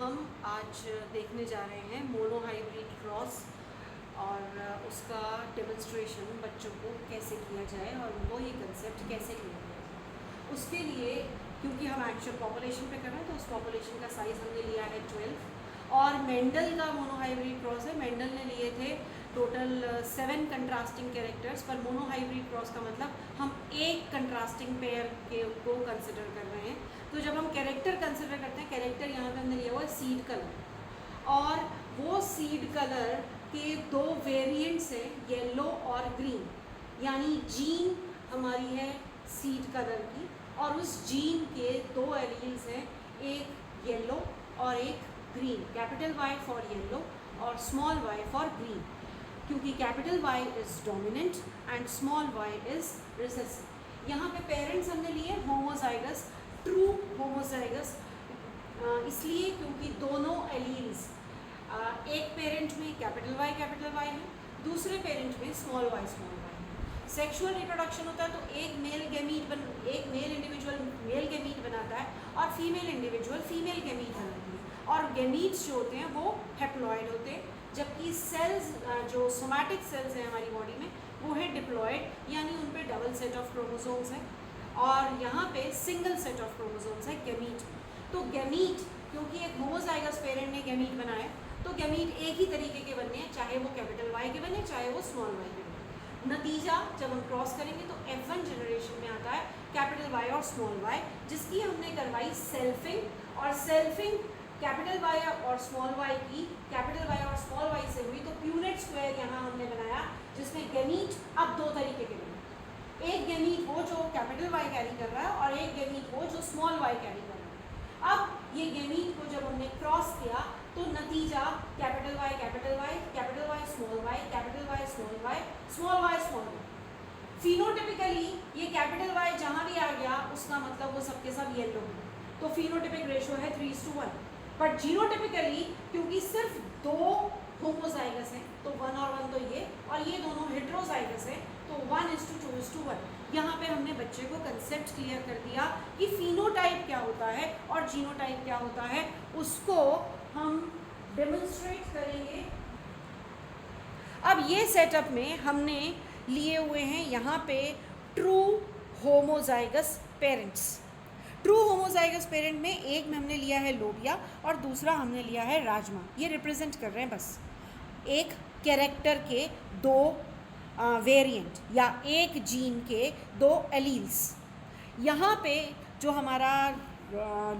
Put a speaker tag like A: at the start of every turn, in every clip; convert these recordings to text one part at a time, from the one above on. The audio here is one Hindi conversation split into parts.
A: हम आज देखने जा रहे हैं मोनो हाइब्रिड क्रॉस और उसका डेमोन्स्ट्रेशन बच्चों को कैसे किया जाए और उनको ये कंसेप्ट कैसे किया जाए। उसके लिए क्योंकि हम एक्चुअल पॉपुलेशन पे कर रहे हैं तो उस पॉपुलेशन का साइज़ हमने लिया है 12 और मेंडल का मोनो हाइब्रिड क्रॉस है। मेंडल ने लिए थे टोटल 7 कंट्रास्टिंग कैरेक्टर्स, पर मोनो हाइब्रिड क्रॉस का मतलब हम एक कंट्रास्टिंग पेयर को कंसिडर कर रहे हैं। तो जब हम कैरेक्टर कंसिडर करते हैं, कैरेक्टर यहाँ पे हमने लिया हुआ है सीड कलर, और वो सीड कलर के 2 वेरिएंट्स हैं, येलो और ग्रीन। यानी जीन हमारी है सीड कलर की और उस जीन के 2 एलील्स हैं, एक येलो और एक green. Capital Y for yellow और स्मॉल वाई फॉर ग्रीन, क्योंकि capital Y is dominant and small Y is recessive. यहाँ पे पेरेंट्स हमने लिए होमोजाइगस, ट्रू होमोजाइगस, इसलिए क्योंकि दोनों एलील्स एक पेरेंट में कैपिटल वाई है, दूसरे पेरेंट में स्मॉल वाई है। सेक्सुअल रिप्रोडक्शन होता है तो एक मेल इंडिविजुअल मेल गैमीट बनाता है और फीमेल इंडिविजुअल फीमेल गैमीट बनाती है, और गैमीट्स जो होते हैं वो हैप्लॉइड होते हैं, जबकि सेल्स जो सोमैटिक सेल्स हैं हमारी बॉडी में वो है डिप्लॉइड, यानी उन पे डबल सेट ऑफ क्रोमोसोम्स हैं और यहाँ पे सिंगल सेट ऑफ क्रोमोसोम्स है गैमीट। तो गैमीट क्योंकि एक होमोजाइगस पेरेंट ने गैमीट बनाया तो गैमीट एक ही तरीके के बनने हैं, चाहे वो कैपिटल वाई के बने चाहे वो स्मॉल वाई के बने। नतीजा जब हम क्रॉस करेंगे तो F1 जनरेशन में आता है कैपिटल वाई और स्मॉल वाई, जिसकी हमने करवाई सेल्फिंग, और सेल्फिंग कैपिटल वाई और स्मॉल वाई की कैपिटल वाई और स्मॉल वाई से हुई। तो प्यूनेट स्क्वायर यहाँ हमने बनाया जिसमें गैमीट अब 2 तरीके के बने, एक गैमीट वो जो कैपिटल वाई कैरी कर रहा है और एक गैमीट वो जो स्मॉल वाई कैरी कर रहा है। अब ये गैमीट को जब हमने क्रॉस किया तो नतीजा capital Y small Y, capital Y small Y, small Y small Y. Phenotypically ये कैपिटल वाई जहाँ भी आ गया उसका मतलब वो सबके सब येलो है, तो फिनोटिपिक रेशियो है 3:1। बट जीनोटिपिकली क्योंकि सिर्फ 2 होमोजाइगस हैं तो 1 और 1 तो ये, और ये दोनों हेट्रोजाइगस हैं तो 1:2:1। यहाँ पे हमने बच्चे को कंसेप्ट क्लियर कर दिया कि फिनोटाइप क्या होता है और जीनोटाइप क्या होता है, उसको हम डेमोन्स्ट्रेट करेंगे। अब ये सेटअप में हमने लिए हुए हैं यहाँ पे true homozygous parents. True homozygous parent में एक में हमने लिया है लोबिया और दूसरा हमने लिया है राजमा। ये रिप्रेजेंट कर रहे हैं बस एक कैरेक्टर के 2 वेरिएंट या एक जीन के 2 एलील्स। यहाँ पे जो हमारा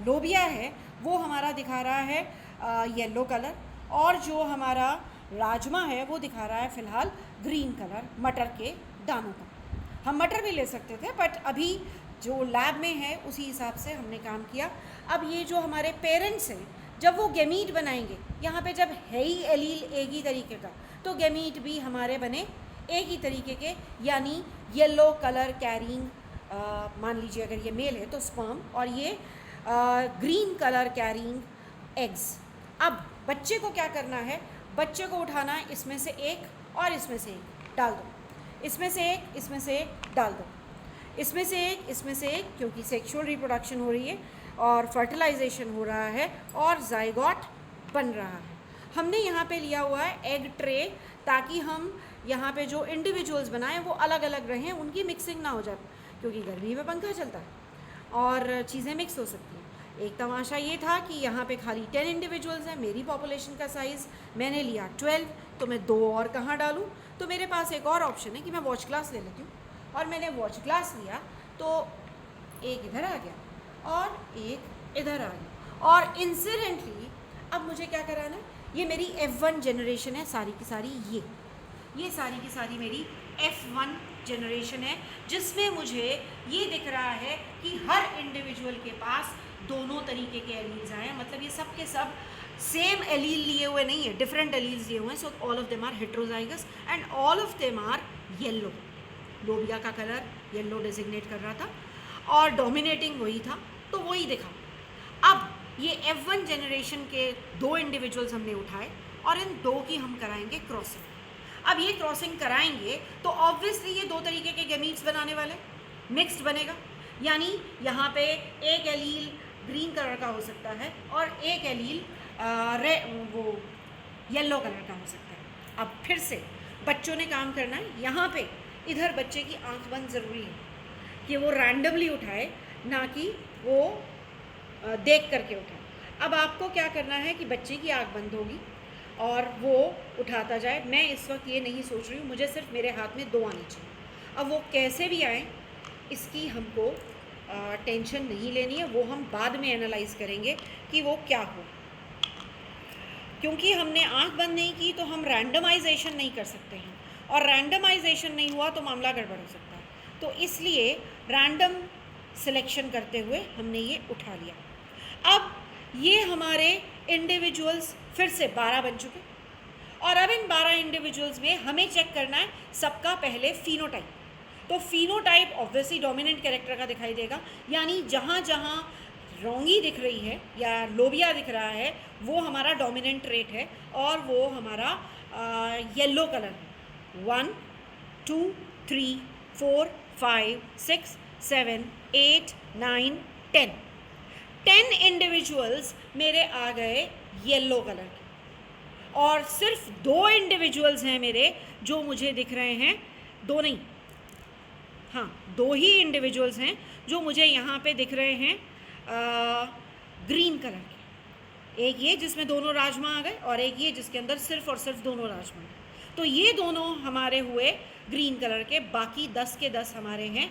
A: लोबिया है वो हमारा दिखा रहा है येलो कलर, और जो हमारा राजमा है वो दिखा रहा है फ़िलहाल ग्रीन कलर, मटर के दानों का। हम मटर भी ले सकते थे बट अभी जो लैब में है उसी हिसाब से हमने काम किया। अब ये जो हमारे पेरेंट्स हैं जब वो गैमीट बनाएंगे, यहाँ पे जब है ही एलील एक ही तरीके का तो गैमीट भी हमारे बने एक ही तरीके के, यानी येलो कलर कैरिंग, मान लीजिए अगर ये मेल है तो स्पर्म, और ये ग्रीन कलर कैरिंग एग्स। अब बच्चे को क्या करना है, बच्चे को उठाना है इसमें से एक और इसमें से एक डाल दो, इसमें से एक इसमें से एक डाल दो, इसमें से एक इसमें से एक, क्योंकि सेक्सुअल रिप्रोडक्शन हो रही है और फर्टिलाइजेशन हो रहा है और जाइगोट बन रहा है। हमने यहाँ पे लिया हुआ है एग ट्रे, ताकि हम यहाँ पे जो इंडिविजुअल्स बनाएं वो अलग अलग रहें, उनकी मिक्सिंग ना हो जाए, क्योंकि गर्मी में पंखा चलता है और चीज़ें मिक्स हो सकती हैं। एक तमाशा ये था कि यहाँ पे खाली 10 इंडिविजुअल्स हैं, मेरी पॉपुलेशन का साइज़ मैंने लिया 12, तो मैं 2 और कहाँ डालूँ। तो मेरे पास एक और ऑप्शन है कि मैं वॉच ग्लास ले लेती हूँ, और मैंने वॉच ग्लास लिया तो एक इधर आ गया और एक इधर आ गया, और इंसिडेंटली अब मुझे क्या कराना है, ये मेरी F1 जनरेशन है सारी की सारी, ये सारी की सारी मेरी F1 जनरेशन है, जिसमें मुझे ये दिख रहा है कि हर इंडिविजुअल के पास दोनों तरीके के एलील्स आए हैं, मतलब ये सब के सब सेम एलील लिए हुए नहीं है, डिफरेंट एलील्स लिए हुए हैं। So all of them are heterozygous and all of them are yellow. लोबिया का कलर येलो डेजिग्नेट कर रहा था और डोमिनेटिंग वही था, तो वही दिखा। अब ये F1 जनरेशन के 2 इंडिविजुअल्स हमने उठाए और इन 2 की हम कराएंगे क्रॉसिंग। अब ये क्रॉसिंग कराएंगे तो ऑब्वियसली ये 2 तरीके के गैमीट्स बनाने वाले, मिक्स्ड बनेगा, यानी यहाँ पे एक एलील ग्रीन कलर का हो सकता है और एक एलील वो येलो कलर का हो सकता है। अब फिर से बच्चों ने काम करना है, यहाँ पे इधर बच्चे की आंख बंद ज़रूरी है कि वो रैंडमली उठाए, ना कि वो देख करके उठाए। अब आपको क्या करना है कि बच्चे की आंख बंद होगी और वो उठाता जाए। मैं इस वक्त ये नहीं सोच रही हूँ, मुझे सिर्फ मेरे हाथ में 2 आने चाहिए। अब वो कैसे भी आए इसकी हमको टेंशन नहीं लेनी है, वो हम बाद में एनालाइज करेंगे कि वो क्या हो। क्योंकि हमने आंख बंद नहीं की तो हम रैंडमाइजेशन नहीं कर सकते हैं, और रैंडमाइजेशन नहीं हुआ तो मामला गड़बड़ हो सकता है। तो इसलिए रैंडम सिलेक्शन करते हुए हमने ये उठा लिया। अब ये हमारे इंडिविजुअल्स फिर से 12 बन चुके, और अब इन 12 इंडिविजुअल्स में हमें चेक करना है सबका पहले फिनोटाइप। तो फिनोटाइप ऑब्वियसली डोमिनेंट कैरेक्टर का दिखाई देगा, यानी जहाँ जहाँ रोंगी दिख रही है या लोबिया दिख रहा है वो हमारा डोमिनेंट ट्रेट है, और वो हमारा येलो कलर है। 1 2 3 4 5 6 7 8 9 10 इंडिविजुअल्स मेरे आ गए येलो कलर के, और सिर्फ 2 इंडिविजुअल्स हैं मेरे जो मुझे दिख रहे हैं, 2 नहीं, हाँ 2 ही इंडिविजुअल्स हैं जो मुझे यहाँ पे दिख रहे हैं ग्रीन कलर के। एक ये जिसमें दोनों राजमा आ गए, और एक ये जिसके अंदर सिर्फ और सिर्फ दोनों राजमा हैं। तो ये दोनों हमारे हुए ग्रीन कलर के, बाकी 10 के 10 हमारे हैं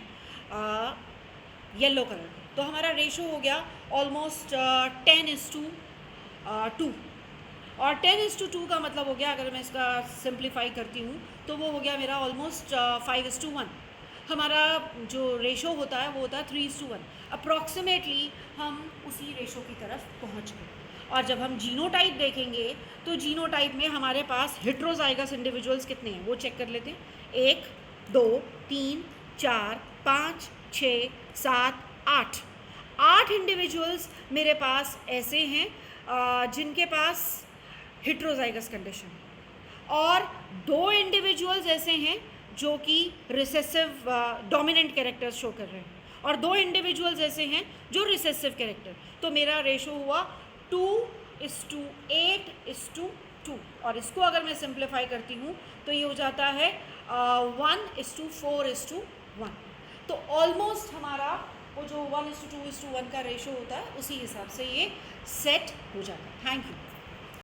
A: येलो कलर के। तो हमारा रेशो हो गया ऑलमोस्ट 10:2, और 10:2 का मतलब हो गया, अगर मैं इसका सिंप्लीफाई करती हूँ तो वो हो गया मेरा ऑलमोस्ट 5:1। हमारा जो रेशो होता है वो होता है 3:1। अप्रॉक्सीमेटली हम उसी रेशो की तरफ पहुँच गए। और जब हम जीनोटाइप देखेंगे तो जीनोटाइप में हमारे पास हेट्रोजाइगस इंडिविजुअल्स कितने हैं वो चेक कर लेते हैं। 1 2 3 4 5 6 7 8 इंडिविजुअल्स मेरे पास ऐसे हैं जिनके पास हेट्रोजाइगस कंडीशन है, और 2 इंडिविजुअल्स ऐसे हैं जो कि रिसेसिव डोमिनेंट कैरेक्टर्स शो कर रहे हैं, और 2 इंडिविजुअल्स ऐसे हैं जो रिसेसिव कैरेक्टर। तो मेरा रेशो हुआ 2:8:2, और इसको अगर मैं सिंप्लीफाई करती हूँ तो ये हो जाता है 1:4:1। तो ऑलमोस्ट हमारा वो जो 1:2:1 का रेशो होता है उसी हिसाब से ये सेट हो जाता है। Thank you.